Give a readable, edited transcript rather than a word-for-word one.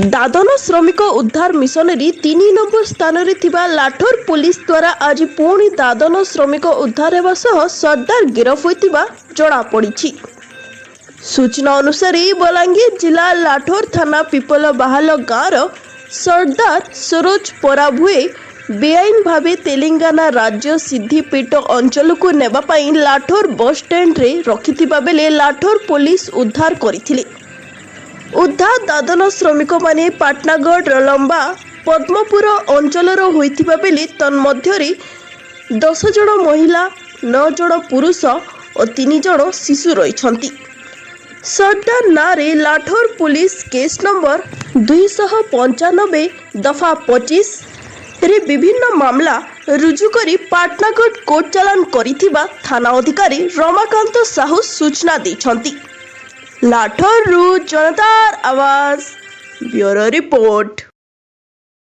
दादन श्रमिक उद्धार missionary 3 number स्थान रे थिबा लाठोर पुलिस द्वारा आज पुणी दादन श्रमिक उद्धार हेबा सह सरदार गिरफ होइतिबा जणा पड़िछि। सूचना अनुसार बलांगीर जिला लाठोर थाना पिपल बाहाल गाँवर सरदार सरोज पराभुए बेआईन भावे तेलंगाना राज्य सिद्धिपीठ अंचल को नेबा पई लाठोर बस स्टैंड रे रखिथिबा बेले लाठोर पुलिस उद्धार करथिले। उद्धार दादन श्रमिक माने पाटनागढ़ रलंबा पद्मपुर अंचलर होइथिबा बेले तन्मध्यरे 10 जण महिला 9 जण पुरुष और 3 जण शिशु रहिछंती। सरदार नारे लाठोर पुलिस केस नंबर 295 दफा 25 रे विभिन्न मामला रुजु करी पाटनागढ़ कोर्ट चालान करिथिबा थाना अधिकारी रमाकांत साहू सूचना दैछंती। लाठोर जनतार आवाज ब्यूरो रिपोर्ट।